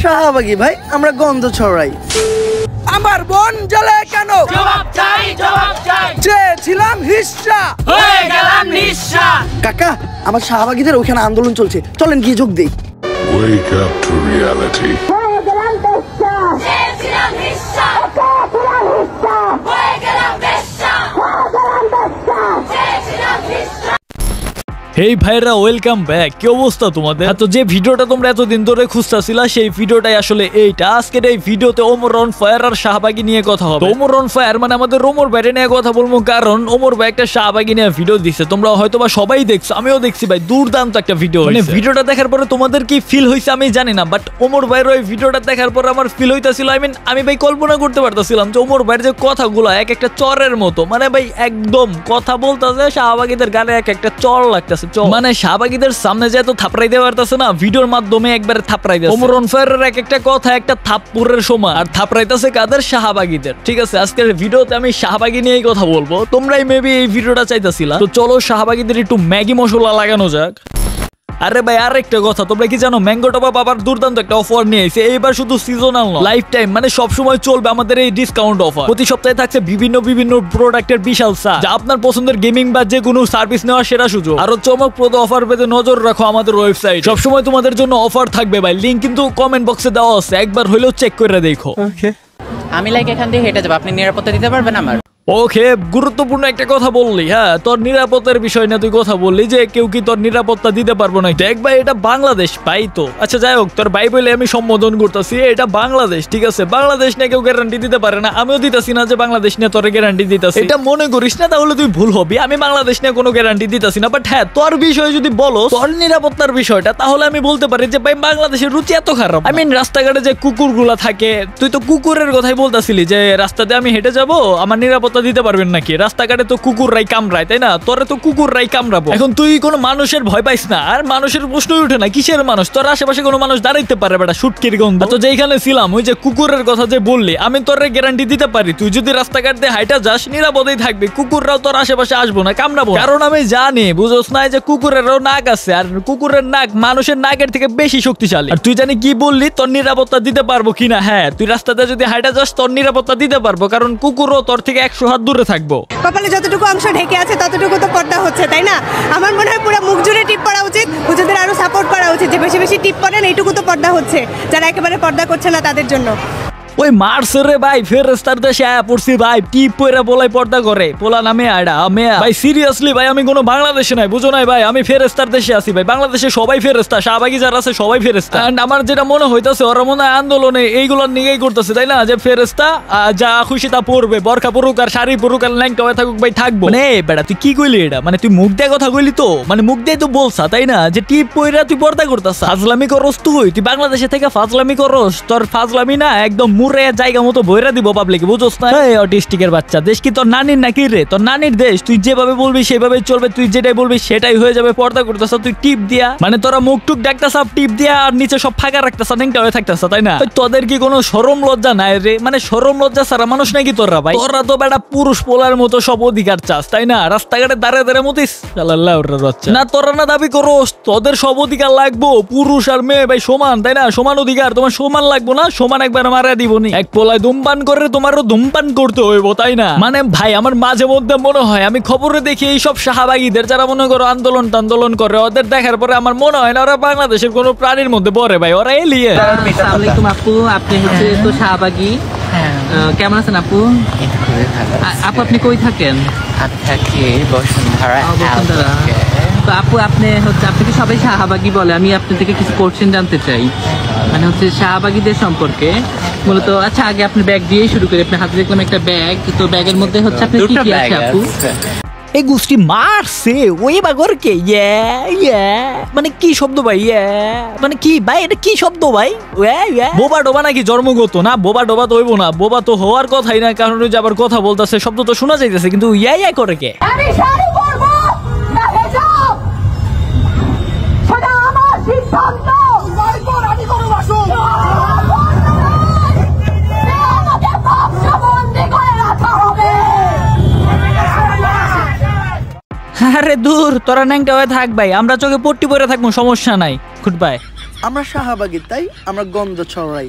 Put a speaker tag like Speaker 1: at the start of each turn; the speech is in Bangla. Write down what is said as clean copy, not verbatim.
Speaker 1: শাহবাগী ভাই, আমরা গন্ধ ছড়াই। আমার বোন জ্বলে কেন?
Speaker 2: জবাব চাই, জবাব চাই।
Speaker 1: চেয়েছিলাম হিস্সা,
Speaker 2: হয়ে গেলাম নিঃস্বা।
Speaker 1: কাকা, আমার শাহবাগীদের ওখানে আন্দোলন চলছে, চলেন গিয়ে যোগ দেই।
Speaker 3: Wake up to reality.
Speaker 2: চেয়েছিলাম হিস্সা, হয়ে গেলাম বেশ্যা। চেয়েছিলাম হিস্সা।
Speaker 4: হেই ভাইরা, ওয়েলকাম ব্যাক। কি অবস্থা তোমাদের? তো যে ভিডিওটা তোমরা এতদিন ধরে খুঁজতেছিলা সেই ভিডিওটাই আসলে এইটা। আজকের এই ভিডিওতে ওমর অন ফায়ার আর শাহবাগী নিয়ে কথা হবে। ওমর অন ফায়ার মানে আমাদের ওমর ভাইরে নিয়ে কথা বলবো, কারণ ওমর ভাই একটা শাহবাগী নিয়ে ভিডিও দিচ্ছে। তোমরা হয়তোবা সবাই দেখছো, আমিও দেখছি ভাই, দুর্দান্ত একটা ভিডিও। মানে ভিডিওটা দেখার পরে তোমাদের কি ফিল হয়েছে আমি জানি না, বাট ওমর ভাইয়ের ওই ভিডিওটা দেখার পর আমার ফিল হইতাছিল, আমি ভাই কল্পনা করতে পারতেছিলাম যে ওমর ভাইয়ের যে কথাগুলো এক একটা চরের মতো, মানে ভাই একদম কথা বলতেছে শাহবাগীদের গানে এক একটা চর লাগতেছে। মানে শাহবাগীদের সামনে যে এত থাপড়াই দেওয়া পারতেছে না, ভিডিওর মাধ্যমে একবারে থাপড়াই দেয়। ওমর অন ফায়ারের এক একটা কথা একটা থাপ্পড়ের সময়, আর থাপড়াইতেছে কাদের? শাহবাগীদের। ঠিক আছে, আজকের ভিডিওতে আমি শাহবাগী নিয়েই কথা বলবো। তোমরাই মেবি এই ভিডিওটা চাইতেছিলা, তো চলো শাহবাগীদের একটু ম্যাগি মশলা লাগানো যাক। আরে ভাই, আরেকটা কথা, তোমরা কি জানো ম্যাঙ্গো টপ আপ আবার দুর্দান্ত একটা অফার নিয়ে এসেছে। এইবার শুধু সিজনাল না, লাইফ টাইম, মানে সব সময় চলবে আমাদের এই ডিসকাউন্ট অফার। প্রতি সপ্তাহে থাকছে বিভিন্ন প্রোডাক্টের বিশাল সার, যা আপনার পছন্দের গেমিং বা যে কোনো সার্ভিস নেওয়ার সেরা সুযোগ। আরো চমকপ্রদ অফার পেতে নজর রাখো আমাদের ওয়েবসাইট, সবসময় তোমাদের জন্য অফার থাকবে ভাই। লিংক কিন্তু কমেন্ট বক্সে দেওয়া আছে, একবার হলেও চেক করে দেখো।
Speaker 5: আমি এখান দিয়ে হেঁটে যাবো, আপনি নিরাপত্তা দিতে পারবেন আমার?
Speaker 4: ওকে, গুরুত্বপূর্ণ একটা কথা বললি। হ্যাঁ, তোর নিরাপত্তার বিষয় না তুই কথা বললি যে কেউ কি তোর নিরাপত্তা দিতে পারবো না। দেখ ভাই, এটা বাংলাদেশ পাই তো। আচ্ছা যাই হোক, তোর ভাই বলে আমি সম্বোধন করতেছি, এটা বাংলাদেশ। ঠিক আছে, বাংলাদেশ নিয়ে কেউ গ্যারান্টি দিতে পারে না, আমিও দিতেছি না যে বাংলাদেশ নিয়ে তোর গ্যারান্টি দিতেছি। এটা মনে করিস না, তাহলে তুই ভুল হবি। আমি বাংলাদেশ নিয়ে কোনো গ্যারান্টি দিতেছি না, বাট হ্যাঁ তোর বিষয়ে যদি বলো, তোর নিরাপত্তার বিষয়টা, তাহলে আমি বলতে পারি যে ভাই বাংলাদেশের রুচি এত খারাপ। রাস্তাঘাটে যে কুকুরগুলা থাকে, তুই তো কুকুরের কথাই বলতেছিলি যে রাস্তাতে আমি হেঁটে যাবো, আমার নিরাপত্তা দিতে পারবেন নাকি? রাস্তাঘাটে তো কুকুররাই কামড়ায়, তাই না? তোরে তো কুকুররাই কামড়াবো। এখন তুই কোনো মানুষের ভয় পাইস না, আর মানুষের প্রশ্নই উঠে না। কিসের মানুষ? তোর আশেপাশে কোনো মানুষ দাঁড়াইতে পারে বেটা, সুটকির গন্ধ। তো যেখানে ছিলাম, ওই যে কুকুরের কথা যে বললি, আমি তোরে গ্যারান্টি দিতে পারি তুই যদি রাস্তাঘাট দিয়ে হাইটা যাস, নিরাপদেই থাকবি। কুকুররাও তোর আশেপাশে আসবো না, কামড়াবো। কারণ আমি জানি, বুঝোস না, যে কুকুরেরও নাক আছে, আর কুকুরের নাক মানুষের নাকের থেকে বেশি শক্তিশালী। আর তুই জানি কি বললি, তোর নিরাপত্তা দিতে পারবো কিনা? হ্যাঁ, তুই রাস্তাতে যদি হাইটা যাস, তোর নিরাপত্তা দিতে পারবো, কারণ কুকুরও তোর থেকে 100 হাত দূরে থাকবো।
Speaker 6: কপালে যতটুকু অংশ ঢেকে আছে ততটুকু তো পর্দা হচ্ছে, তাই না? আমার মনে হয় পুরো মুখ জুড়ে টিপ পড়া উচিত। হুজুরদের আরো সাপোর্ট করা উচিত, যে বেশি বেশি টিপ পড়েন, এইটুকু তো পর্দা হচ্ছে। যারা একেবারে পর্দা করছে না তাদের জন্য
Speaker 4: ওই মারছে রে ভাই, ফেরেস্তার দেশে আয়া পড়ছি ভাই, টিপ পয়রা বলাই পর্দা করে পোলা নামে আড়া আমি ভাই। সিরিয়াসলি ভাই, আমি কোনো বাংলাদেশে নাই, বুঝো নাই ভাই, আমি ফেরেস্তার দেশে আছি ভাই। বাংলাদেশে সবাই ফেরেস্তা, শাহবাগী যারা আছে সবাই ফেরেস্তা। এন্ড আমার যেটা মনে হইতাছে, ওরা মনে হয় আন্দোলনে এইগুলোর নিয়েই করতেছে, তাই না? যে ফেরেস্তা যা খুশি তা পড়বে, বরখা পড়ুক আর শাড়ি পড়ুক আর ল্যাংটা হয়ে থাকুক ভাই, থাকবো। মানে বেটা তুই কি কইলি এটা? মানে তুই মুখ দিয়ে কথা কইলি তো, মানে মুখ দিয়ে তো বলছা, তাই না? যে টিপ পয়রা তুই পর্দা করতাস, ফাজলামি করস তুই বাংলাদেশে থেকে ফাজলামি করস। তোর ফাজলামি না একদম মুরে জায়গা মতো বইরা দিব পাবলিকে, বুঝোস না? এই অটিস্টিকের বাচ্চা, দেশ কি তোর নানির নাকি রে? তোর নানির দেশ। তুই যেভাবে বলবি সেভাবে চলবে, তুই যেটাই বলবি সেটাই হয়ে যাবে। পর্দা করতেছ তুই টিপ দিয়া, মানে তোরা মুখ টুক ডাকতেছ টিপ দিয়া, আর নিচে সব ফাঁকা রাখতেছ, নেংটা হয়ে থাকতেছ, তাই না? তোদের কি কোনো শরম লজ্জা নাই রে? মানে শরম লজ্জা সারা মানুষ নাকি তোরা ভাই? তোরা তো বেটা পুরুষ পোলার মতো সব অধিকার চাস, তাই না? রাস্তাঘাটে দাঁড়িয়ে দাঁড়িয়ে মতিস না, তোরা না দাবি করোস তোদের সব অধিকার লাগবো, পুরুষ আর মেয়ে ভাই সমান, তাই না? সমান অধিকার, তোমার সমান লাগবো না? সমান একবার মারা দিবনি। এক পোলায় ধূমপান করে তোমারও ধূমপান করতে হইব, তাই না? মানে ভাই, আমার মাঝে মধ্যে মনে হয়, আমি খবরে দেখি এইসব শাহবাগীদের যারা মনে করো আন্দোলন করে, ওদের দেখার পরে আমার মনে হয় না ওরা বাংলাদেশের কোনো প্রাণীর মধ্যে পড়ে ভাই, ওরা এলিয়েন।
Speaker 5: আসসালামু আলাইকুম আপু, আপনি হচ্ছে তো শাহবাগী, কেমন আছেন আপু? আপু আপনি কই থাকেন? তো আপু আপনি কি সবাই শাহবাগী বলে? আমি আপনার থেকে কিছু কোশ্চেন জানতে চাই, মানে হচ্ছে শাহবাগীদের সম্পর্কে মূলত। আচ্ছা, আগে আপনি ব্যাগ দিয়েই শুরু করি। আপনার হাতে দেখলাম একটা ব্যাগ, তো ব্যাগের মধ্যে হচ্ছে আপনার কি কি আছে আপু?
Speaker 4: এই গোষ্ঠী মারছে ওই বাগরকে, মানে কি শব্দ ভাই? মানে কি ভাই, এটা কি শব্দ ভাই? বোবা ডোবা নাকি জন্মগত? না, বোবা ডোবা তো হইব না, বোবা তো হওয়ার কথাই না, কারণ ওই যে আবার কথা বলতেছে, শব্দ তো শোনা যাইতেছে, কিন্তু ইয়া করে কে?
Speaker 2: আমি শাড়ি পরবো না হিজাব, সেটা আমার সিদ্ধান্ত। আমি কোনো বাসু আমাকে বন্দি করে রাখা হবে।
Speaker 4: আরে দূর, তোরা ন্যাংটা হয়ে থাক ভাই, আমরা চোখে পট্টি পরে থাকবো, সমস্যা নাই। Good bye.
Speaker 1: আমরা শাহবাগী তাই আমরা গন্ধ ছড়াই।